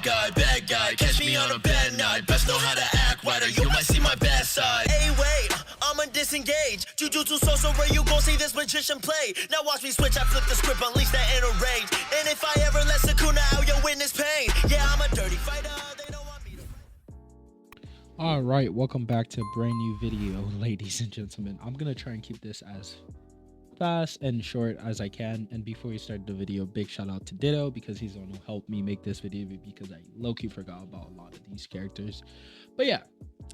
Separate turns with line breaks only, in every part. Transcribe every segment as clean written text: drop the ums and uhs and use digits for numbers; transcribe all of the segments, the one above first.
bad guy. Catch me on a bad night. Best know how to act right, or you might see my bad side. Hey, wait, I'ma disengage. Jujutsu sorcerer, you gon' see this magician play. Now watch me switch, I flip the script, unleash that inner rage. And if I ever let Sukuna out, you'll witness pain. Yeah, I'm a dirty fighter. They don't want me to.
All right, welcome back to a brand new video, ladies and gentlemen. I'm gonna try and keep this as fast and short as I can. And before we start the video, big shout out to Ditto, because he's the one who helped me make this video, because I low-key forgot about a lot of these characters. But yeah,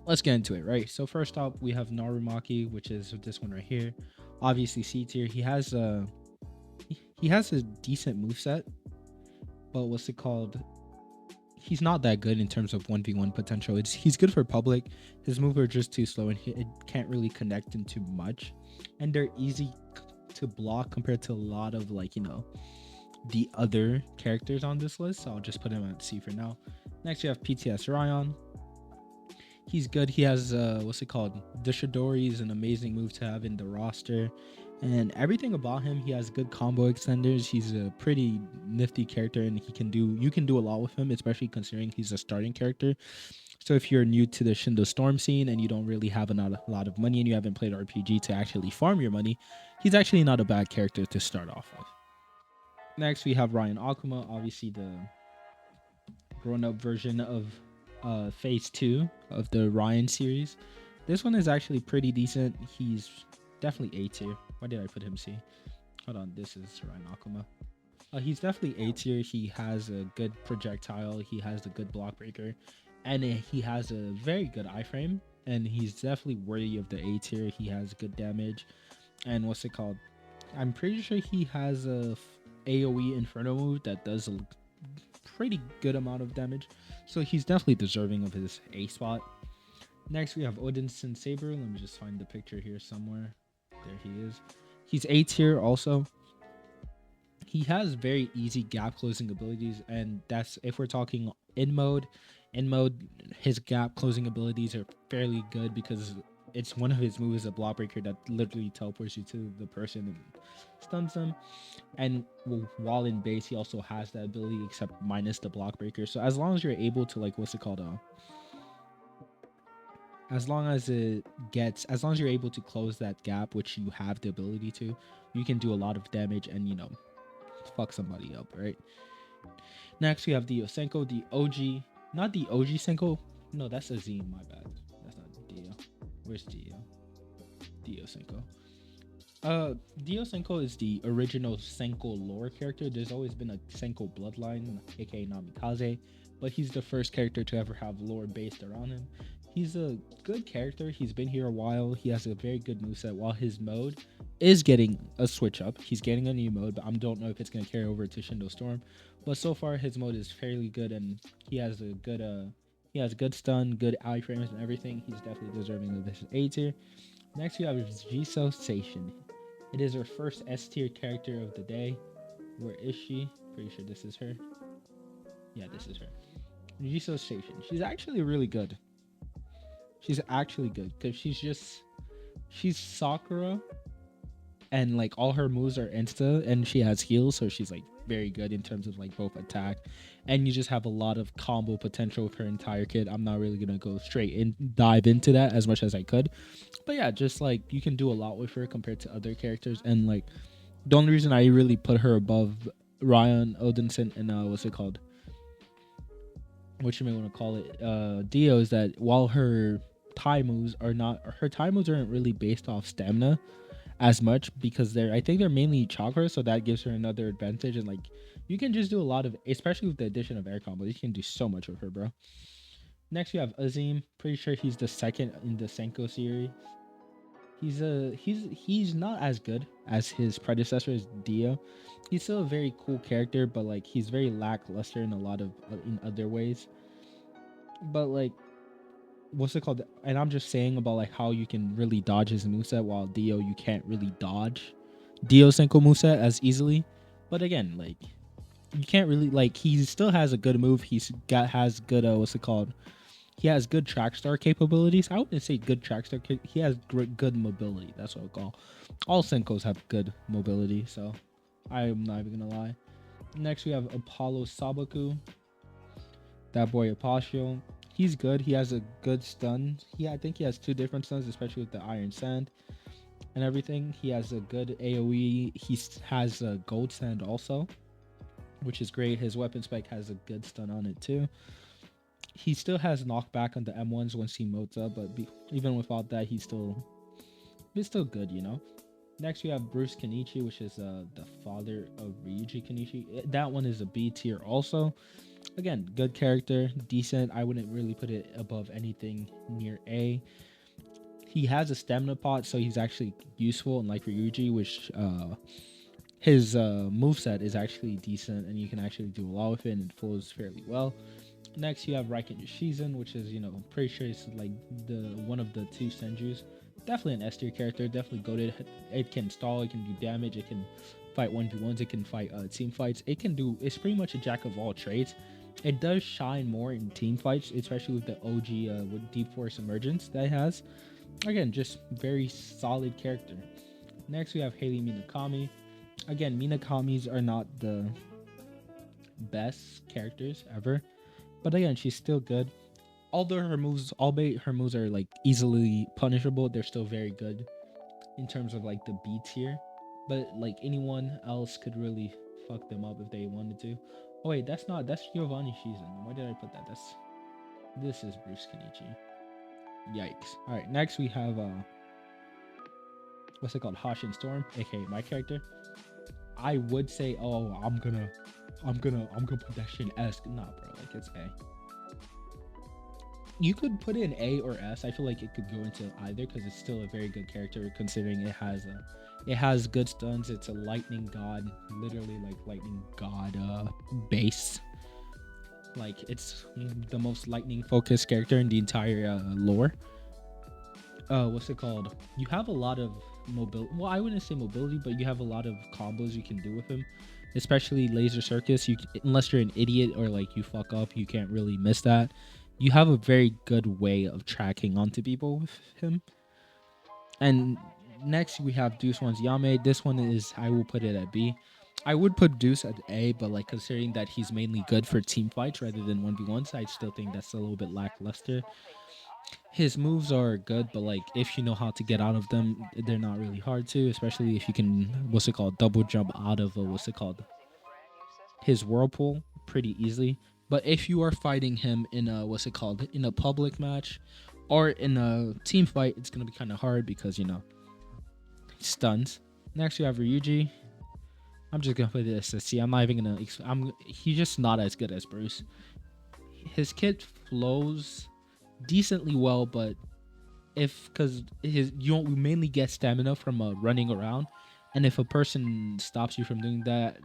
let's get into it. Right, so first up we have Narumaki, which is this one right here. Obviously C tier. He has a decent moveset, but what's it called, he's not that good in terms of 1v1 potential. He's good for public. His moves are just too slow, and it can't really connect into much, and they're easy to block compared to a lot of, like, you know, the other characters on this list. So I'll just put him at C for now. Next we have PTS Ryan. He's good. He has what's it called, Dishidori is an amazing move to have in the roster, and everything about him, he has good combo extenders. He's a pretty nifty character, and you can do a lot with him, especially considering he's a starting character. So if you're new to the Shindo Storm scene and you don't really have a lot of money and you haven't played RPG to actually farm your money, he's actually not a bad character to start off with. Next we have Ryan Akuma, obviously the grown-up version of phase 2 of the Ryan series. This one is actually pretty decent. He's definitely A tier. Why did I put him C? Hold on, this is Ryan Akuma. He's definitely A tier. He has a good projectile, he has a good block breaker, and he has a very good iframe, and he's definitely worthy of the A tier. He has good damage, and what's it called, I'm pretty sure he has a AoE Inferno move that does a pretty good amount of damage, so he's definitely deserving of his A spot. Next we have Odinson Saber. Let me just find the picture here somewhere. There he is. He's A tier also. He has very easy gap closing abilities, and that's if we're talking in mode. In mode, his gap closing abilities are fairly good, because it's one of his moves, a block breaker that literally teleports you to the person and stuns them. And while in base, he also has that ability, except minus the block breaker. So as long as you're able to, like, what's it called, as long as you're able to close that gap, which you have the ability to, you can do a lot of damage and, you know, fuck somebody up, right? Next we have Dio Senko, the OG, not the OG Senko, no, that's Azim, my bad, that's not Dio. Where's Dio? Dio Senko. Dio Senko is the original Senko lore character. There's always been a Senko bloodline, aka Namikaze, but he's the first character to ever have lore based around him. He's a good character. He's been here a while. He has a very good moveset. While his mode is getting a switch up, he's getting a new mode, but I don't know if it's going to carry over to Shindo Storm. But so far his mode is fairly good, and he has a good stun, good iframes and everything. He's definitely deserving of this A tier. Next we have Jiso Seishin. It is her first S tier character of the day. Where is she? Pretty sure this is her. Yeah, this is her. Jiso Seishin. She's actually really good. She's actually good, because she's Sakura, and like all her moves are insta, and she has heals, so she's like very good in terms of like both attack, and you just have a lot of combo potential with her entire kit. I'm not really gonna go straight and dive into that as much as I could, but yeah, just like you can do a lot with her compared to other characters. And like the only reason I really put her above Ryan, Odinson, and what's it called, what you may want to call it, Dio, is that while her Thai moves aren't really based off stamina as much, because I think they're mainly chakra, so that gives her another advantage. And like you can just do a lot of, especially with the addition of air combos, you can do so much with her, bro. Next we have Azim. Pretty sure he's the second in the Senko series. He's not as good as his predecessor, as Dio. He's still a very cool character, but like he's very lackluster in in other ways. But like, what's it called? And I'm just saying about like how you can really dodge his moveset, while Dio, you can't really dodge Dio Senko moveset as easily. But again, like you can't really, like, he still has a good move. Has good what's it called? He has good track star capabilities. I wouldn't say good track star. He has good mobility. That's what I call. All Senkos have good mobility, so I'm not even gonna lie. Next we have Apollo Sabaku. That boy Apostio, he's good. He has a good stun. I think he has two different stuns, especially with the Iron Sand and everything. He has a good AoE. Has a gold sand also, which is great. His weapon spec has a good stun on it too. He still has knockback on the M1s once he modes up, but even without that, he's still good, you know. Next, we have Bruce Kenichi, which is the father of Ryuji Kenichi. That one is a B tier also. Again, good character, decent. I wouldn't really put it above anything near A. He has a stamina pot, so he's actually useful, unlike Ryuji, which his moveset is actually decent, and you can actually do a lot with it, and it flows fairly well. Next, you have Raiken Yoshizen, which is, you know, I'm pretty sure it's like one of the two Senjus. Definitely an S tier character, definitely goated. It can stall, it can do damage, it can fight 1v1s, it can fight team fights. It's pretty much a jack of all trades. It does shine more in team fights, especially with the OG with Deep Force Emergence that it has. Again, just very solid character. Next, we have Hayley Minakami. Again, Minakamis are not the best characters ever, but again, she's still good. Although albeit her moves are like easily punishable, they're still very good in terms of like the B tier. But like anyone else could really fuck them up if they wanted to. Oh wait, that's Giovanni Shizen. Why did I put that? This is Bruce Kenichi. Yikes. Alright, next we have what's it called? Hashin Storm, aka my character. I would say, oh, I'm gonna put that shit in S. Nah, bro, like it's A. You could put it in A or S. I feel like it could go into either because it's still a very good character considering it has good stuns. It's a lightning god, literally like lightning god base. Like it's the most lightning focused character in the entire lore. What's it called? You have a lot of mobility. Well, I wouldn't say mobility, but you have a lot of combos you can do with him, especially Laser Circus. Unless you're an idiot or like you fuck up, you can't really miss that. You have a very good way of tracking onto people with him. And next we have Deuce One's Yame. This one is, I will put it at B. I would put Deuce at A, but like considering that he's mainly good for team fights rather than 1v1s, I still think that's a little bit lackluster. His moves are good, but like if you know how to get out of them, they're not really hard to, especially if you can double jump out of his whirlpool pretty easily. But if you are fighting him in a public match or in a team fight, it's gonna be kind of hard because stuns. Next you have Ryuji. I'm just gonna put this as C. I'm not even gonna. He's just not as good as Bruce. His kit flows decently well, but because you mainly get stamina from running around, and if a person stops you from doing that,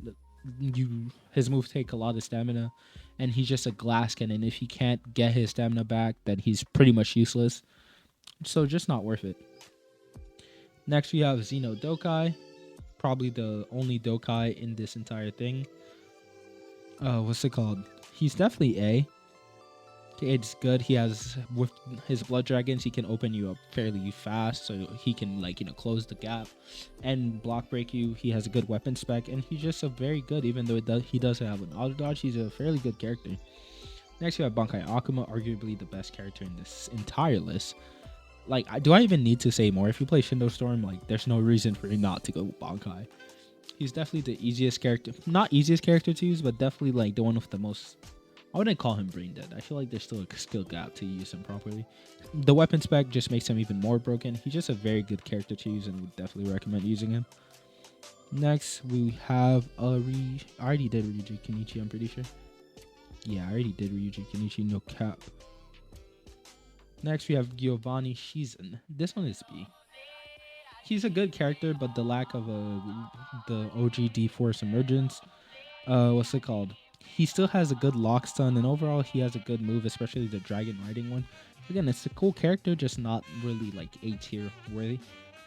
his moves take a lot of stamina, and he's just a glass cannon. If he can't get his stamina back, then he's pretty much useless. So just not worth it. Next we have Xeno Dokai, probably the only Dokai in this entire thing. What's it called? He's definitely A. It's good. He has, with his blood dragons, he can open you up fairly fast, so he can close the gap and block break you. He has a good weapon spec, and he's just a very good, even though he does have an auto dodge, he's a fairly good character. Next you have Bankai Akuma, arguably the best character in this entire list. Like, do I even need to say more? If you play Shindo Storm, like, there's no reason for him not to go Bankai. He's definitely the easiest character, not easiest character to use, but definitely like the one with the most. I wouldn't call him brain dead. I feel like there's still a skill gap to use him properly. The weapon spec just makes him even more broken. He's just a very good character to use and would definitely recommend using him. Next, we have I already did Ryuji Kenichi, I'm pretty sure. Yeah, I already did Ryuji Kenichi, no cap. Next, we have Giovanni Shizen. This one is B. He's a good character, but the lack of the OG D-Force Emergence. What's it called? He still has a good lock stun, and overall he has a good move, especially the dragon riding one. Again, it's a cool character, just not really like A tier worthy.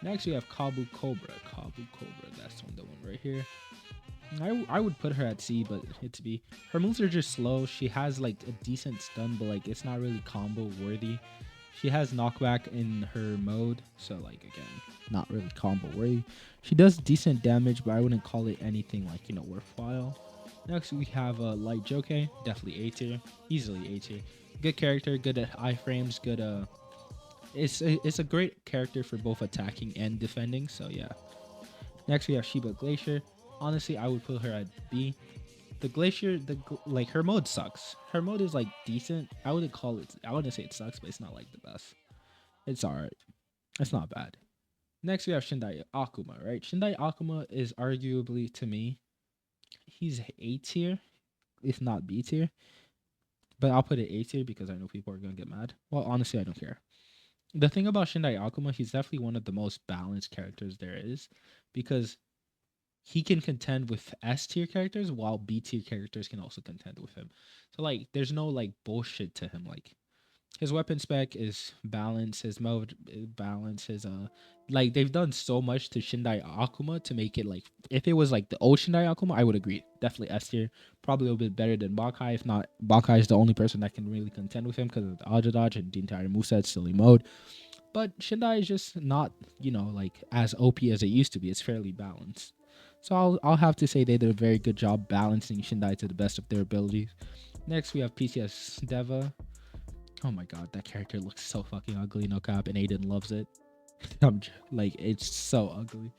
Next we have Kabu Cobra. That's the one right here. I would put her at C, but it's B. Her moves are just slow. She has like a decent stun, but like it's not really combo worthy. She has knockback in her mode, so like again, not really combo worthy. She does decent damage, but I wouldn't call it anything like worthwhile. Next we have Light Joke, definitely A tier, easily A tier. Good character, good at iframes, good it's a great character for both attacking and defending. So yeah. Next we have Shiba Glacier. Honestly, I would put her at B. The Glacier, like her mode sucks. Her mode is like decent. I wouldn't call it. I wouldn't say it sucks, but it's not like the best. It's alright. It's not bad. Next we have Shindai Akuma. Right, Shindai Akuma is arguably to me, he's A tier, if not B tier. But I'll put it A tier because I know people are gonna get mad. Well, honestly, I don't care. The thing about Shindai Akuma, he's definitely one of the most balanced characters there is, because he can contend with S tier characters while B tier characters can also contend with him. So like there's no like bullshit to him. Like his weapon spec is balanced, his mode is balanced, his like they've done so much to Shindai Akuma to make it like, if it was like the old Shindai Akuma, I would agree. Definitely S tier. Probably a little bit better than Bakai. If not, Bakai is the only person that can really contend with him because of the Aja dodge and the entire moveset silly mode. But Shindai is just not, like as OP as it used to be. It's fairly balanced. So I'll have to say they did a very good job balancing Shindai to the best of their abilities. Next we have PCS Deva. Oh my god, that character looks so fucking ugly, no cap, and Aiden loves it. Like it's so ugly.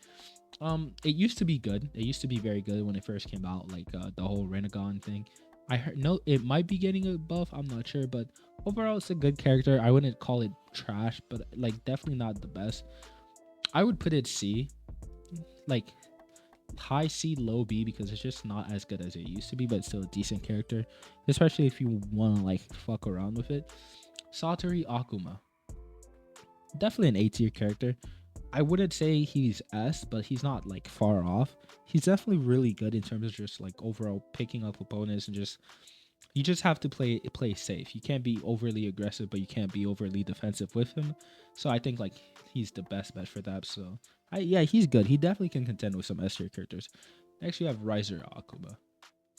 It used to be good. It used to be very good when it first came out, like the whole Renegon thing. I heard no, it might be getting a buff. I'm not sure, but overall, it's a good character. I wouldn't call it trash, but like definitely not the best. I would put it C, like high C, low B, because it's just not as good as it used to be, but it's still a decent character, especially if you want to like fuck around with it. Satoru Akuma, definitely an A tier character. I wouldn't say he's S, but he's not like far off. He's definitely really good in terms of just like overall picking up opponents and just, you just have to play safe. You can't be overly aggressive, but you can't be overly defensive with him. So I think like he's the best bet for that. So yeah, he's good. He definitely can contend with some S tier characters. Next we have Riser Akuma.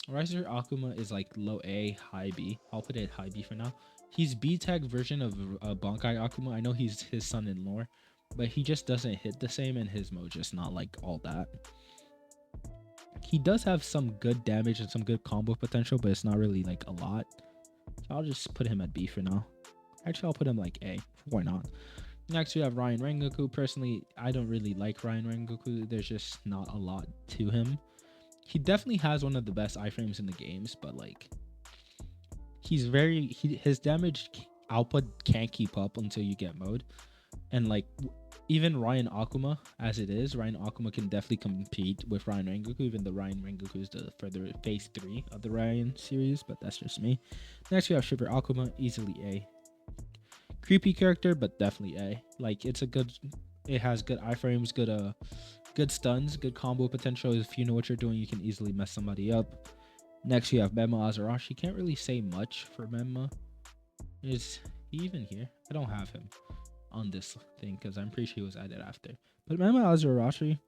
Riser Akuma is like low A, high B. I'll put it high B for now. He's B tag version of Bankai Akuma. I know he's his son in lore, but he just doesn't hit the same, and his mode just not like all that. He does have some good damage and some good combo potential, but it's not really like a lot. So I'll just put him at B for now. Actually, I'll put him like A. Why not? Next, we have Ryan Rengoku. Personally, I don't really like Ryan Rengoku. There's just not a lot to him. He definitely has one of the best iframes in the games, but like his damage output can't keep up until you get mode. And like even Ryan Akuma as it is, Ryan Akuma can definitely compete with Ryan Rengoku, even though Ryan Rengoku is the further phase 3 of the Ryan series, but that's just me. Next we have Shiver Akuma, easily A. Creepy character, but definitely A. Like it has good iframes, good stuns, good combo potential. If you know what you're doing, you can easily mess somebody up. Next you have Memma Azarashi. Can't really say much for Memma. Is he even here? I don't have him on this thing because I'm pretty sure he was added after. But Memma Azarashi,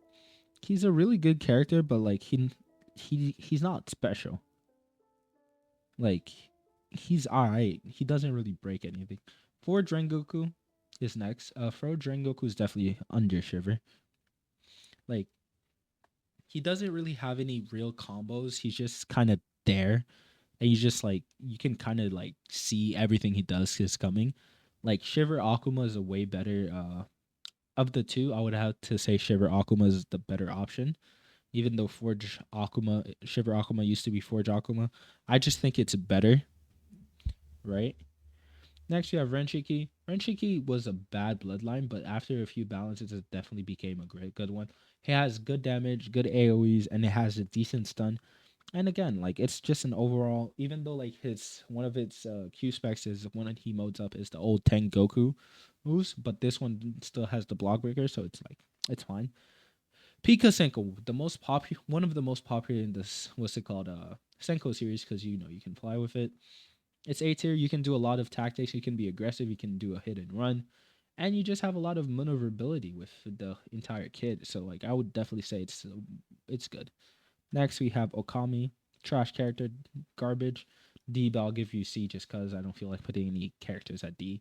he's a really good character, but like he's not special. Like he's alright. He doesn't really break anything. Forge Rengoku is next. Forge Rengoku is definitely under Shiver. Like he doesn't really have any real combos. He's just kind of there, and you just like you can kind of like see everything he does is coming. Like Shiver Akuma is a way better. Of the two, I would have to say Shiver Akuma is the better option. Even though Shiver Akuma used to be Forge Akuma, I just think it's better, right? Next, you have Renshiki. Renshiki was a bad bloodline, but after a few balances, it definitely became a great good one. He has good damage, good AoEs, and it has a decent stun. And again, like it's just an overall. Even though like one of its Q specs is when he modes up is the old Tengoku moves, but this one still has the block breaker, so it's like it's fine. Pika Senko, one of the most popular in this, what's it called, Senko series, because you can fly with it. It's A tier. You can do a lot of tactics. You can be aggressive. You can do a hit and run, and you just have a lot of maneuverability with the entire kit. So like I would definitely say it's good. Next we have Okami, trash character, garbage. D, but I'll give you C just because I don't feel like putting any characters at D.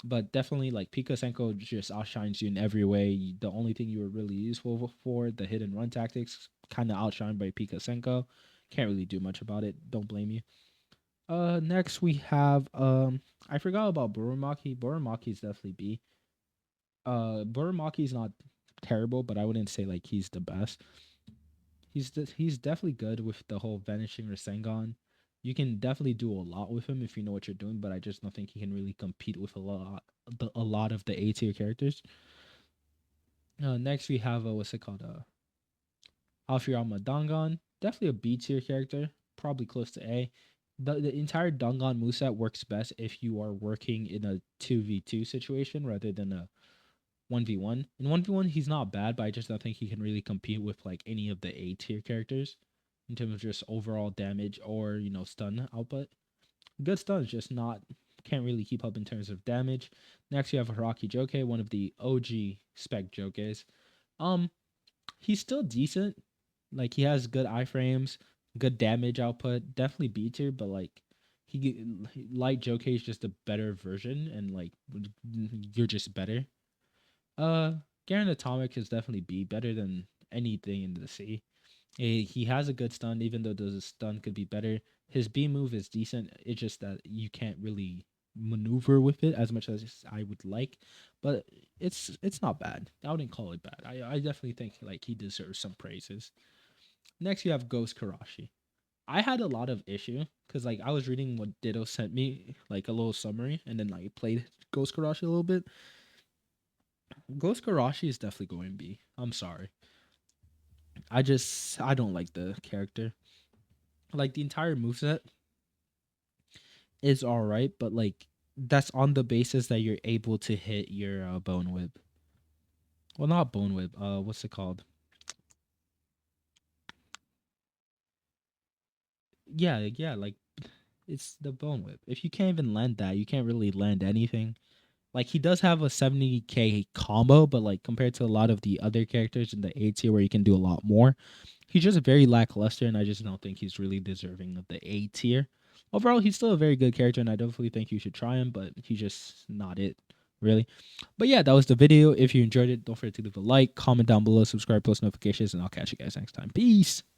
But definitely like Pika Senko just outshines you in every way. The only thing you were really useful for, the hit and run tactics, kind of outshined by Pika Senko. Can't really do much about it. Don't blame you. Next we have I forgot about Burumaki. Burumaki is definitely B. Burumaki is not terrible, but I wouldn't say like he's the best. He's definitely good with the whole vanishing Rasengan. You can definitely do a lot with him if you know what you're doing, but I just don't think he can really compete with a lot of the A tier characters. Next we have what's it called? Alfirama Dangan. Definitely a B tier character, probably close to A. The entire Dangan moveset works best if you are working in a 2v2 situation rather than a 1v1. In 1v1, he's not bad, but I just don't think he can really compete with like any of the A tier characters in terms of just overall damage or, stun output. Good stuns, just not can't really keep up in terms of damage. Next, you have Haraki Joke, one of the OG spec Jokes. He's still decent. Like he has good iframes, good damage output. Definitely B tier, but like light Joke is just a better version, and like you're just better. Garen Atomic is definitely B, better than anything in the C. He has a good stun, even though the stun could be better. His B move is decent. It's just that you can't really maneuver with it as much as I would like, but it's not bad. I wouldn't call it bad. I definitely think like he deserves some praises. Next, you have Ghost Karashi. I had a lot of issue because like I was reading what Ditto sent me, like a little summary, and then like played Ghost Karashi a little bit. Ghost Karashi is definitely going B. I'm sorry. I don't like the character. Like the entire moveset is alright, but like that's on the basis that you're able to hit your bone whip. Well, not bone whip. What's it called? Yeah, like it's the bone whip. If you can't even land that, you can't really land anything. Like he does have a 70k combo, but like compared to a lot of the other characters in the A tier where you can do a lot more, he's just very lackluster, and I just don't think he's really deserving of the A tier. Overall, he's still a very good character, and I definitely think you should try him, but he's just not it, really. But yeah, that was the video. If you enjoyed it, don't forget to leave a like, comment down below, subscribe, post notifications, and I'll catch you guys next time. Peace.